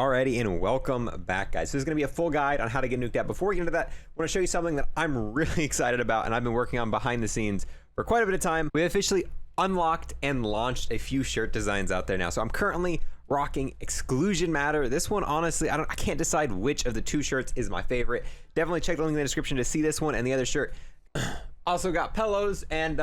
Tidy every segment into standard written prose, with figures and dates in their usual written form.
Alrighty, and welcome back, guys. So this is going to be a full guide on how to get nuked out. Before we get into that, I want to show you something that I'm really excited about and I've been working on behind the scenes for quite a bit of time. We officially unlocked and launched a few shirt designs out there now. So I'm currently rocking Exclusion Matter. This one, honestly, I can't decide which of the two shirts is my favorite. Definitely check the link in the description to see this one and the other shirt. Also got pillows and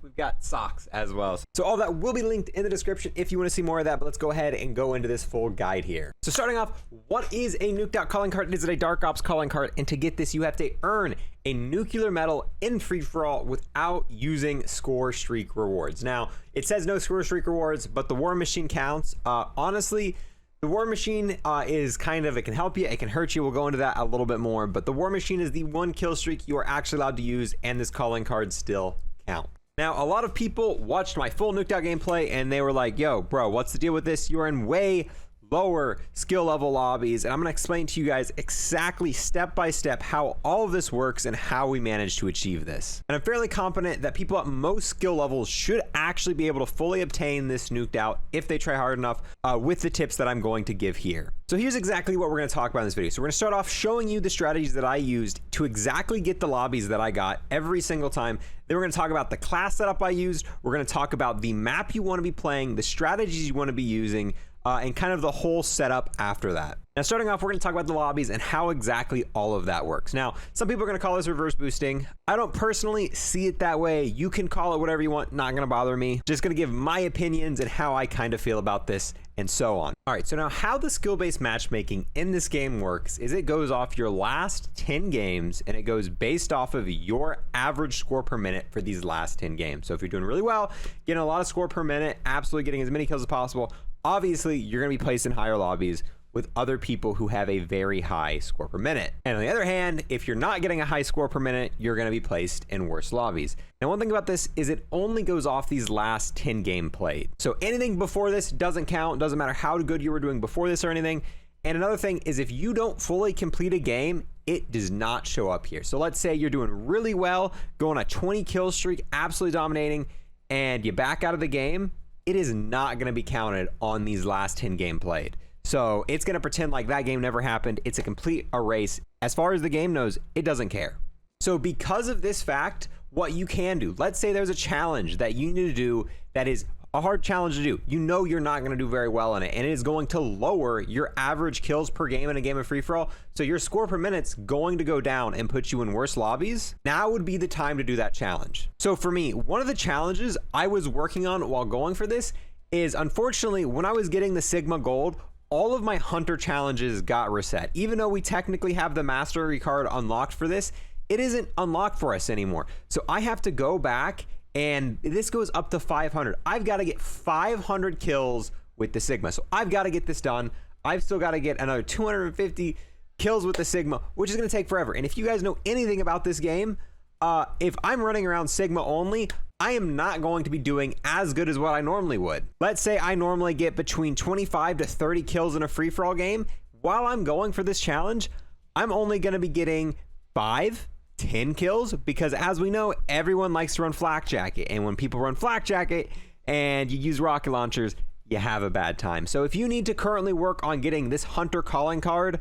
we've got socks as well. So all that will be linked in the description if you want to see more of that, but let's go ahead and go into this full guide here. So starting off, what is a nuked out calling card? Is it a Dark Ops calling card? And to get this, you have to earn a nuclear medal in free-for-all without using score streak rewards. Now, it says no score streak rewards, but the War Machine counts. Honestly, the War Machine is kind of, it can help you, it can hurt you. We'll go into that a little bit more, but the War Machine is the one kill streak you are actually allowed to use, and this calling card still count. Now, a lot of people watched my full nuked out gameplay and they were like, yo, bro, what's the deal with this? You're in way lower skill level lobbies, and I'm gonna explain to you guys exactly step by step how all of this works and how we managed to achieve this. And I'm fairly confident that people at most skill levels should actually be able to fully obtain this nuked out if they try hard enough with the tips that I'm going to give here. So here's exactly what we're gonna talk about in this video. So we're gonna start off showing you the strategies that I used to exactly get the lobbies that I got every single time. Then we're gonna talk about the class setup I used. We're gonna talk about the map you wanna be playing, the strategies you wanna be using, and kind of the whole setup after that. Now, starting off, we're going to talk about the lobbies and how exactly all of that works. Now, some people are going to call this reverse boosting. I don't personally see it that way. You can call it whatever you want, not going to bother me. Just going to give my opinions and how I kind of feel about this and so on. All right, so now how the skill-based matchmaking in this game works is it goes off your last 10 games and it goes based off of your average score per minute for these last 10 games. So if you're doing really well, getting a lot of score per minute, absolutely getting as many kills as possible, obviously you're going to be placed in higher lobbies with other people who have a very high score per minute. And on the other hand, if you're not getting a high score per minute, you're going to be placed in worse lobbies. Now, one thing about this is it only goes off these last 10 game played. So anything before this doesn't count. Doesn't matter how good you were doing before this or anything. And another thing is if you don't fully complete a game, it does not show up here. So let's say you're doing really well, going a 20 kill streak, absolutely dominating, and you back out of the game, it is not going to be counted on these last 10 game played. So it's going to pretend like that game never happened. It's a complete erase. As far as the game knows, it doesn't care. So because of this fact, what you can do, let's say there's a challenge that you need to do that is a hard challenge to do. You know you're not going to do very well in it, and it is going to lower your average kills per game in a game of free-for-all. So your score per minute's going to go down and put you in worse lobbies. Now would be the time to do that challenge. So for me, one of the challenges I was working on while going for this is, unfortunately, when I was getting the Sigma Gold, all of my hunter challenges got reset. Even though we technically have the mastery card unlocked for this, it isn't unlocked for us anymore. So I have to go back, and this goes up to 500. I've got to get 500 kills with the Sigma. So I've got to get this done. I've still got to get another 250 kills with the Sigma, which is going to take forever. And if you guys know anything about this game, if I'm running around Sigma only, I am not going to be doing as good as what I normally would. Let's say I normally get between 25 to 30 kills in a free-for-all game. While I'm going for this challenge, I'm only going to be getting 5-10 kills, because as we know, everyone likes to run flak jacket, and when people run flak jacket and you use rocket launchers, you have a bad time. So if you need to currently work on getting this hunter calling card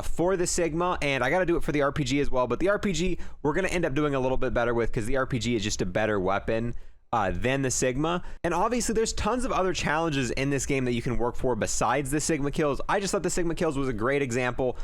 for the Sigma, and I got to do it for the RPG as well, but the RPG we're going to end up doing a little bit better with, because the RPG is just a better weapon than the Sigma. And obviously there's tons of other challenges in this game that you can work for besides the Sigma kills. I just thought the Sigma kills was a great example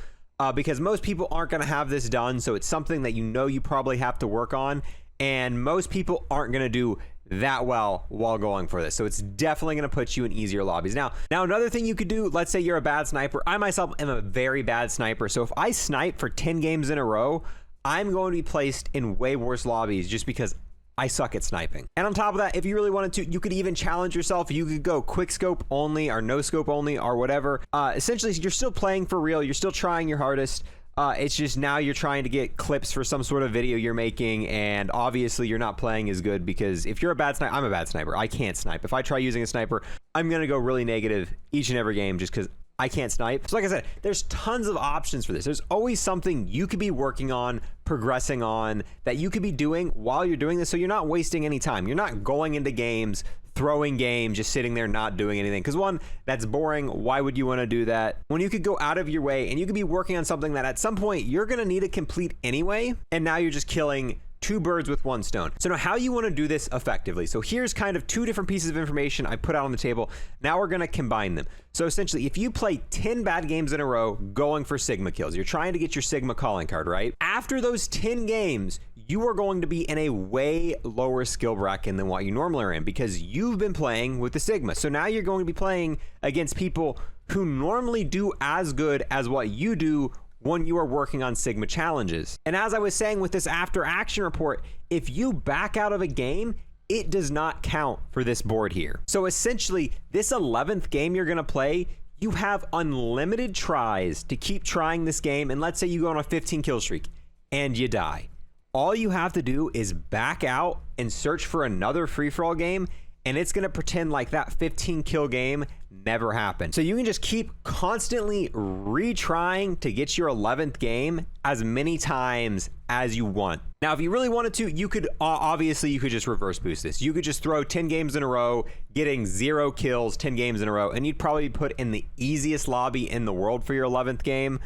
because most people aren't going to have this done, so it's something that you probably have to work on, and most people aren't going to do that well while going for this. So it's definitely going to put you in easier lobbies. Now another thing you could do, let's say you're a bad sniper. I myself am a very bad sniper. So if I snipe for 10 games in a row, I'm going to be placed in way worse lobbies just because I suck at sniping. And on top of that, if you really wanted to, you could even challenge yourself. You could go quick scope only or no scope only or whatever. Essentially, you're still playing for real. You're still trying your hardest. It's just now you're trying to get clips for some sort of video you're making, and obviously you're not playing as good, because if you're a bad sniper, I'm a bad sniper. I can't snipe. If I try using a sniper, I'm going to go really negative each and every game just because I can't snipe. So like I said, there's tons of options for this. There's always something you could be working on, progressing on, that you could be doing while you're doing this, so you're not wasting any time. You're not going into games throwing game, just sitting there not doing anything. Because one, that's boring. Why would you want to do that when you could go out of your way and you could be working on something that at some point you're going to need to complete anyway, and now you're just killing two birds with one stone. So now how you want to do this effectively. So here's kind of two different pieces of information I put out on the table. Now we're going to combine them. So essentially, if you play 10 bad games in a row going for Sigma kills, you're trying to get your Sigma calling card, right? After those 10 games, you are going to be in a way lower skill bracket than what you normally are in because you've been playing with the Sigma. So now you're going to be playing against people who normally do as good as what you do when you are working on Sigma challenges. And as I was saying with this after action report, if you back out of a game, it does not count for this board here. So essentially, this 11th game you're gonna play, you have unlimited tries to keep trying this game. And let's say you go on a 15 kill streak and you die. All you have to do is back out and search for another free-for-all game, and it's gonna pretend like that 15 kill game never happened. So you can just keep constantly retrying to get your 11th game as many times as you want. Now, if you really wanted to, you could obviously you could just reverse boost this. You could just throw 10 games in a row, getting 0 kills 10 games in a row, and you'd probably put in the easiest lobby in the world for your 11th game.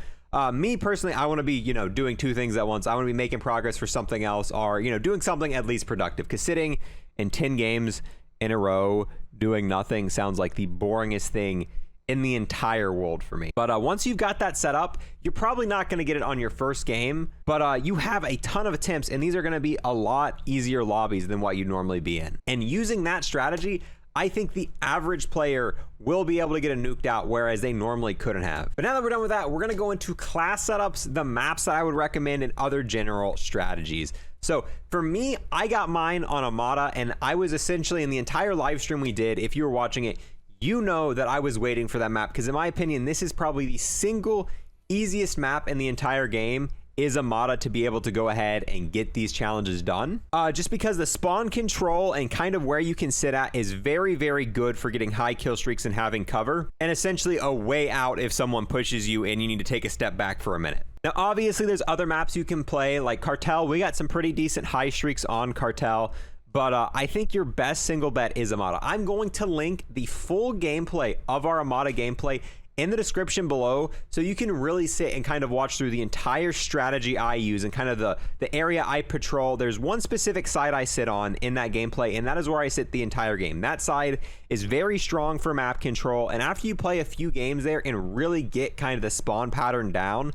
Me personally, I want to be, doing two things at once. I want to be making progress for something else, or, doing something at least productive, because sitting in 10 games in a row doing nothing sounds like the boringest thing in the entire world for me. But once you've got that set up, you're probably not going to get it on your first game, but you have a ton of attempts, and these are going to be a lot easier lobbies than what you'd normally be in. And using that strategy, I think the average player will be able to get a nuked out, whereas they normally couldn't have. But now that we're done with that, we're gonna go into class setups, the maps that I would recommend, and other general strategies. So for me, I got mine on Amada, and I was essentially in the entire live stream we did, if you were watching it, you know that I was waiting for that map, because in my opinion, this is probably the single easiest map in the entire game, is Amada, to be able to go ahead and get these challenges done. Just because the spawn control and kind of where you can sit at is very, very good for getting high kill streaks and having cover, and essentially a way out if someone pushes you and you need to take a step back for a minute. Now, obviously, there's other maps you can play, like Cartel. We got some pretty decent high streaks on Cartel, but I think your best single bet is Amada. I'm going to link the full gameplay of our Amada gameplay in the description below, so you can really sit and kind of watch through the entire strategy I use and kind of the area I patrol. There's one specific side I sit on in that gameplay, and that is where I sit the entire game. That side is very strong for map control, and after you play a few games there and really get kind of the spawn pattern down,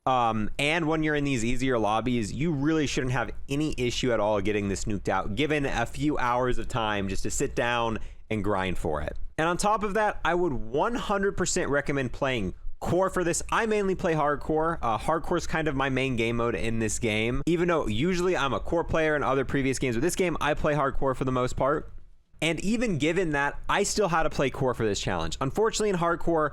and when you're in these easier lobbies, you really shouldn't have any issue at all getting this nuked out, given a few hours of time just to sit down and grind for it. And on top of that, I would 100% recommend playing core for this. I mainly play hardcore. Hardcore is kind of my main game mode in this game, even though usually I'm a core player in other previous games. With this game, I play hardcore for the most part. And even given that, I still had to play core for this challenge. Unfortunately, in hardcore,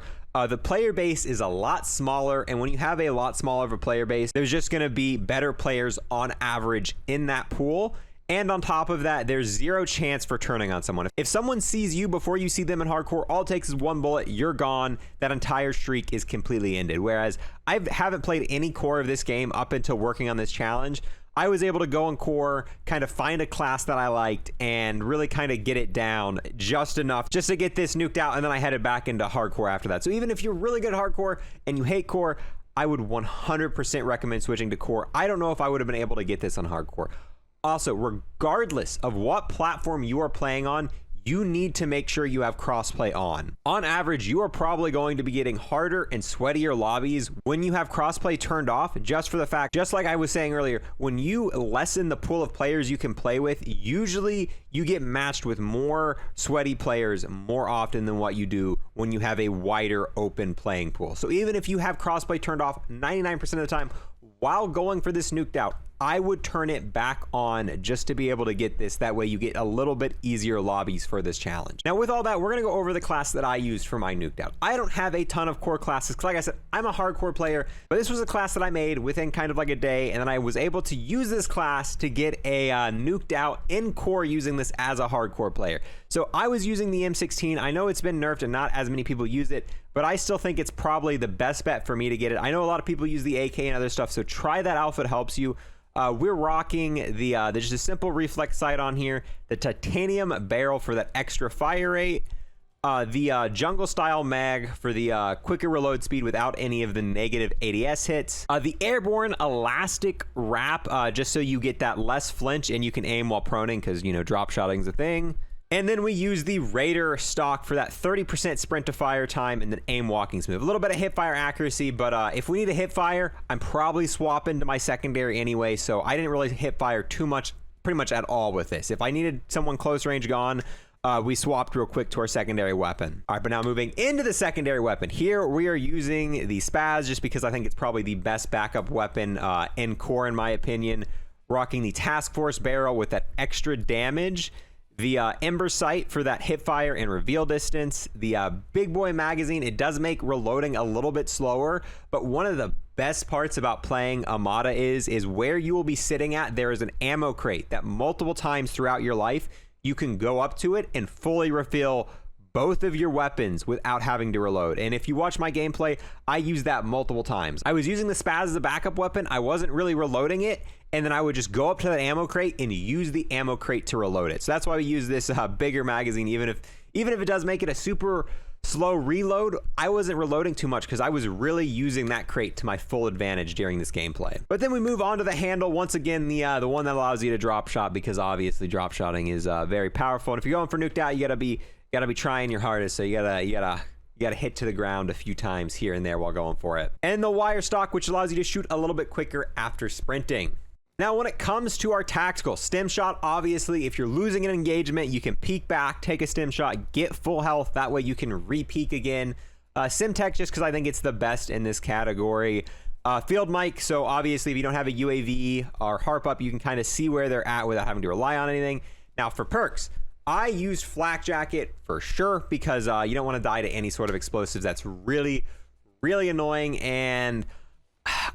the player base is a lot smaller, and when you have a lot smaller of a player base, there's just going to be better players on average in that pool. And on top of that, there's zero chance for turning on someone. If someone sees you before you see them in hardcore, all it takes is one bullet, you're gone. That entire streak is completely ended. Whereas I haven't played any core of this game up until working on this challenge. I was able to go in core, kind of find a class that I liked, and really kind of get it down just enough just to get this nuked out, and then I headed back into hardcore after that. So even if you're really good at hardcore and you hate core, I would 100% recommend switching to core. I don't know if I would have been able to get this on hardcore. Also, regardless of what platform you are playing on, you need to make sure you have crossplay on. On average, you are probably going to be getting harder and sweatier lobbies when you have crossplay turned off, just for the fact, just like I was saying earlier, when you lessen the pool of players you can play with, usually you get matched with more sweaty players more often than what you do when you have a wider open playing pool. So even if you have crossplay turned off 99% of the time, while going for this nuked out, I would turn it back on just to be able to get this. That way you get a little bit easier lobbies for this challenge. Now with all that, we're gonna go over the class that I used for my nuked out. I don't have a ton of core classes, because like I said, I'm a hardcore player, but this was a class that I made within kind of like a day, and then I was able to use this class to get a nuked out in core using this as a hardcore player. So I was using the M16. I know it's been nerfed and not as many people use it, but I still think it's probably the best bet for me to get it. I know a lot of people use the AK and other stuff, so try that out if it helps you. We're rocking the there's just a simple reflex sight on here, the titanium barrel for that extra fire rate, the jungle style mag for the quicker reload speed without any of the negative ADS hits, the airborne elastic wrap just so you get that less flinch and you can aim while proning, because you know drop shotting is a thing. And then we use the Raider stock for that 30% sprint to fire time and then aim walking smooth. A little bit of hip fire accuracy, but if we need a hip fire, I'm probably swapping to my secondary anyway, so I didn't really hip fire too much, pretty much at all with this. If I needed someone close range gone, we swapped real quick to our secondary weapon. All right, but now moving into the secondary weapon. Here we are using the Spaz just because I think it's probably the best backup weapon in core in my opinion. Rocking the Task Force barrel with that extra damage. The Ember Sight for that hip fire and reveal distance. The Big Boy magazine, it does make reloading a little bit slower, but one of the best parts about playing Armada is where you will be sitting at, there is an ammo crate that multiple times throughout your life, you can go up to it and fully refill both of your weapons without having to reload. And if you watch my gameplay, I use that multiple times. I was using the Spaz as a backup weapon. I wasn't really reloading it. And then I would just go up to that ammo crate and use the ammo crate to reload it. So that's why we use this bigger magazine. Even if it does make it a super slow reload, I wasn't reloading too much because I was really using that crate to my full advantage during this gameplay. But then we move on to the handle. Once again, the one that allows you to drop shot, because obviously drop shotting is very powerful. And if you're going for Nuked Out, you gotta be trying your hardest. So you gotta hit to the ground a few times here and there while going for it. And the wire stock, which allows you to shoot a little bit quicker after sprinting. Now, when it comes to our tactical, stim shot, obviously, if you're losing an engagement, you can peek back, take a stim shot, get full health. That way you can re-peek again. Simtech, just because I think it's the best in this category. Field mic, so obviously if you don't have a UAV or harp up, you can kind of see where they're at without having to rely on anything. Now, for perks, I use flak jacket for sure, because you don't want to die to any sort of explosives. That's really, really annoying. And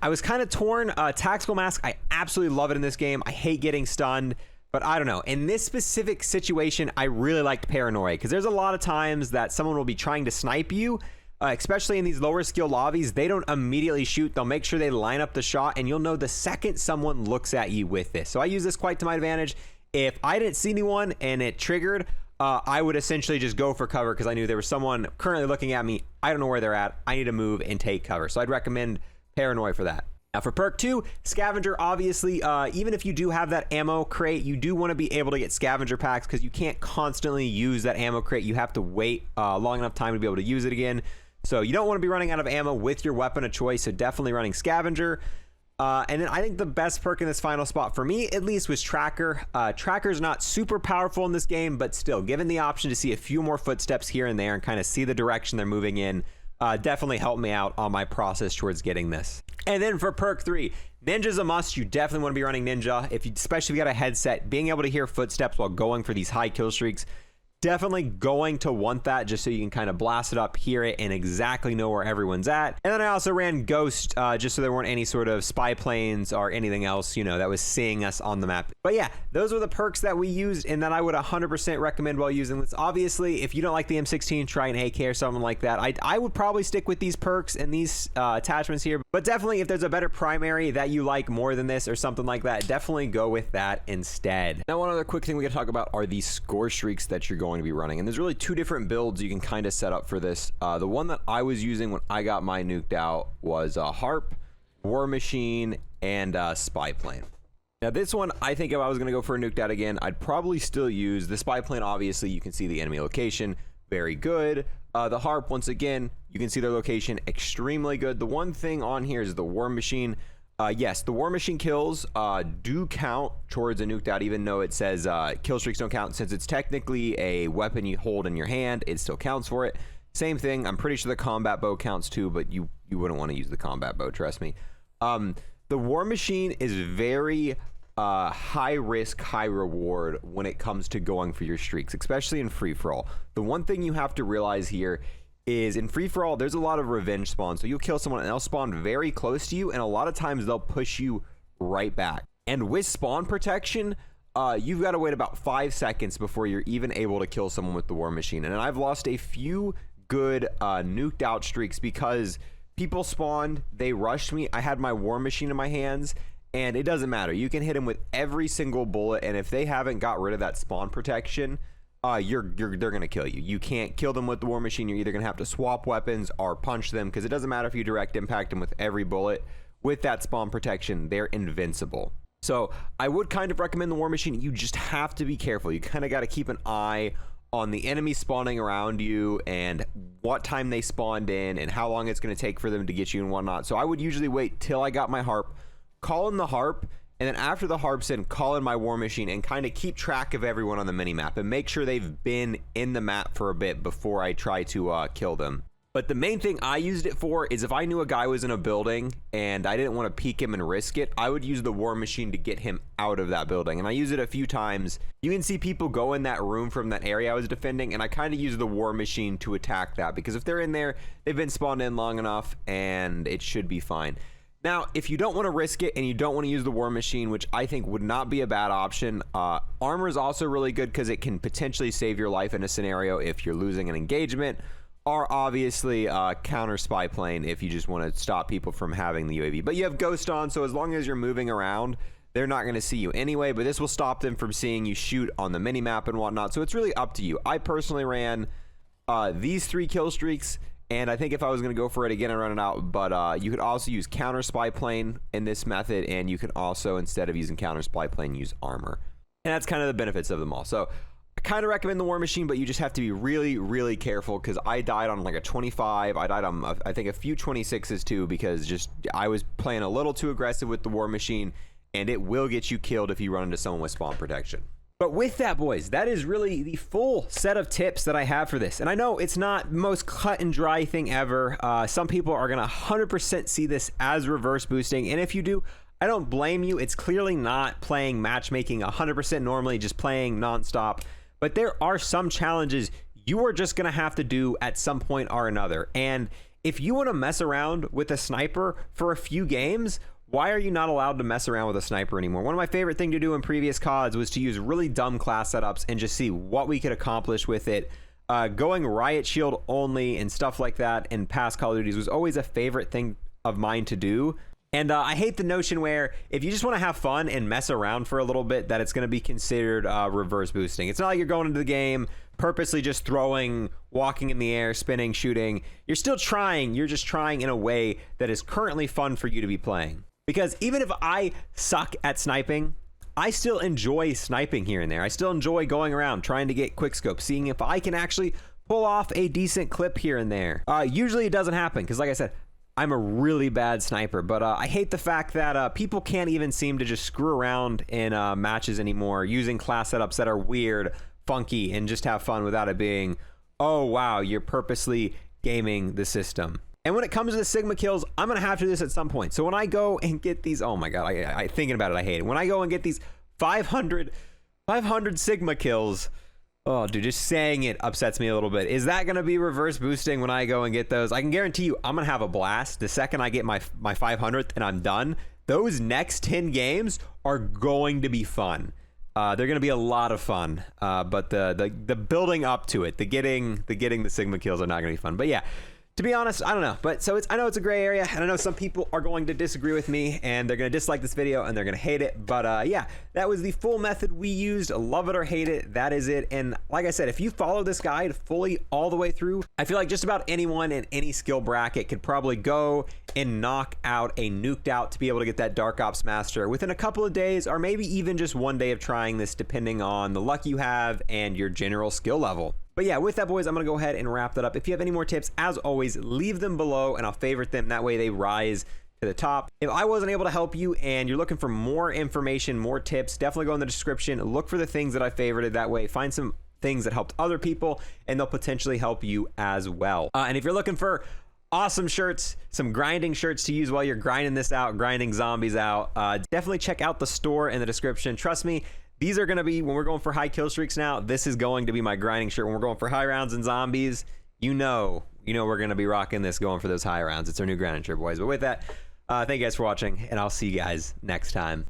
I was kind of torn. Tactical mask, I absolutely love it in this game. I hate getting stunned, but I don't know. In this specific situation, I really liked paranoia, because there's a lot of times that someone will be trying to snipe you, especially in these lower skill lobbies. They don't immediately shoot. They'll make sure they line up the shot, and you'll know the second someone looks at you with this. So I use this quite to my advantage. If I didn't see anyone and it triggered, I would essentially just go for cover, because I knew there was someone currently looking at me. I don't know where they're at. I need to move and take cover. So I'd recommend Paranoia for that. Now for perk 2, Scavenger, obviously, even if you do have that ammo crate, you do want to be able to get Scavenger packs, because you can't constantly use that ammo crate. You have to wait long enough time to be able to use it again. So you don't want to be running out of ammo with your weapon of choice, so definitely running Scavenger. And then I think the best perk in this final spot, for me at least, was Tracker. Tracker's not super powerful in this game, but still, given the option to see a few more footsteps here and there and kind of see the direction they're moving in, definitely helped me out on my process towards getting this. And then for perk 3, Ninja's a must. You definitely want to be running Ninja, especially if you got a headset. Being able to hear footsteps while going for these high kill streaks, definitely going to want that, just so you can kind of blast it up, hear it, and exactly know where everyone's at. And then I also ran Ghost, just so there weren't any sort of spy planes or anything else, you know, that was seeing us on the map. But yeah, those were the perks that we used, and that I would 100% recommend while using this. Obviously, if you don't like the M16, try an AK or something like that. I would probably stick with these perks and these attachments here, but definitely if there's a better primary that you like more than this or something like that, definitely go with that instead. Now, one other quick thing we gotta talk about are these score streaks that you're going to be running, and there's really two different builds you can kind of set up for this. The one that I was using when I got my Nuked Out was Harp, War Machine, and Spy Plane. Now this one, I think if I was going to go for a Nuked Out again, I'd probably still use the Spy Plane. Obviously you can see the enemy location, very good. The Harp, once again, you can see their location, extremely good. The one thing on here is the War Machine. Yes, the War Machine kills do count towards a Nuked Out, even though it says kill streaks don't count. Since it's technically a weapon you hold in your hand, it still counts for it. Same thing, I'm pretty sure the combat bow counts too, but you wouldn't want to use the combat bow, trust me. The War Machine is very high risk, high reward when it comes to going for your streaks, especially in free-for-all. The one thing you have to realize here is in free-for-all, there's a lot of revenge spawns. So you'll kill someone and they'll spawn very close to you, and a lot of times they'll push you right back. And with spawn protection, you've got to wait about 5 seconds before you're even able to kill someone with the War Machine. And I've lost a few good Nuked Out streaks because people spawned, they rushed me, I had my War Machine in my hands, and it doesn't matter. You can hit them with every single bullet, and if they haven't got rid of that spawn protection, they're gonna kill you. You can't kill them with the war machine. You're either gonna have to swap weapons or punch them, because it doesn't matter if you direct impact them with every bullet. With that spawn protection, they're invincible. So I would kind of recommend the war machine. You just have to be careful. You kind of got to keep an eye on the enemy spawning around you and what time they spawned in and how long it's going to take for them to get you and whatnot. So I would usually wait till I got my harp, call in the harp, and then after the harp's in, call in my war machine and kind of keep track of everyone on the mini map and make sure they've been in the map for a bit before I try to kill them. But the main thing I used it for is if I knew a guy was in a building and I didn't want to peek him and risk it, I would use the war machine to get him out of that building. And I use it a few times. You can see people go in that room from that area I was defending, and I kind of use the war machine to attack that, because if they're in there, they've been spawned in long enough and it should be fine. Now, if you don't want to risk it and you don't want to use the war machine, which I think would not be a bad option, armor is also really good because it can potentially save your life in a scenario if you're losing an engagement, or obviously counter spy plane if you just want to stop people from having the UAV. But you have ghost on, so as long as you're moving around, they're not going to see you anyway, but this will stop them from seeing you shoot on the mini map and whatnot. So it's really up to you. I personally ran these 3 kill streaks, and I think if I was going to go for it again, I'd run it out. But you could also use counter spy plane in this method, and you can also, instead of using counter spy plane, use armor. And that's kind of the benefits of them all. So I kind of recommend the war machine, but you just have to be really, really careful, because I died on like a 25. I died on, I think, a few 26s too, because just I was playing a little too aggressive with the war machine, and it will get you killed if you run into someone with spawn protection. But with that, boys, that is really the full set of tips that I have for this. And I know it's not the most cut and dry thing ever. Some people are going to 100% see this as reverse boosting, and if you do, I don't blame you. It's clearly not playing matchmaking 100% normally, just playing nonstop. But there are some challenges you are just going to have to do at some point or another. And if you want to mess around with a sniper for a few games, why are you not allowed to mess around with a sniper anymore? One of my favorite things to do in previous CODs was to use really dumb class setups and just see what we could accomplish with it. Going riot shield only and stuff like that in past Call of Duties was always a favorite thing of mine to do. And I hate the notion where if you just want to have fun and mess around for a little bit, that it's going to be considered reverse boosting. It's not like you're going into the game purposely just throwing, walking in the air, spinning, shooting. You're still trying. You're just trying in a way that is currently fun for you to be playing. Because even if I suck at sniping, I still enjoy sniping here and there. I still enjoy going around, trying to get quickscope, seeing if I can actually pull off a decent clip here and there. Usually it doesn't happen, because like I said, I'm a really bad sniper, but I hate the fact that people can't even seem to just screw around in matches anymore using class setups that are weird, funky, and just have fun without it being, oh wow, you're purposely gaming the system. And when it comes to the Sigma kills, I'm going to have to do this at some point. So when I go and get these, oh my God, I thinking about it, I hate it. When I go and get these 500 Sigma kills, oh, dude, just saying it upsets me a little bit. Is that going to be reverse boosting when I go and get those? I can guarantee you I'm going to have a blast the second I get my 500th and I'm done. Those next 10 games are going to be fun. They're going to be a lot of fun. But the building up to it, the getting the Sigma kills are not going to be fun. But yeah, to be honest, I don't know. But so I know it's a gray area, and I know some people are going to disagree with me, and they're going to dislike this video, and they're going to hate it. But yeah, that was the full method we used. Love it or hate it, that is it. And like I said, if you follow this guide fully all the way through, I feel like just about anyone in any skill bracket could probably go and knock out a Nuked Out to be able to get that Dark Ops Master within a couple of days, or maybe even just one day of trying this, depending on the luck you have and your general skill level. But yeah, with that, boys, I'm going to go ahead and wrap that up. If you have any more tips, as always, leave them below and I'll favorite them. That way they rise to the top. If I wasn't able to help you and you're looking for more information, more tips, definitely go in the description. Look for the things that I favorited. That way, find some things that helped other people and they'll potentially help you as well. And if you're looking for awesome shirts, some grinding shirts to use while you're grinding this out, grinding zombies out, definitely check out the store in the description. Trust me, these are going to be, when we're going for high kill streaks now, this is going to be my grinding shirt. When we're going for high rounds and zombies, you know we're going to be rocking this, going for those high rounds. It's our new grinding shirt, boys. But with that, thank you guys for watching, and I'll see you guys next time.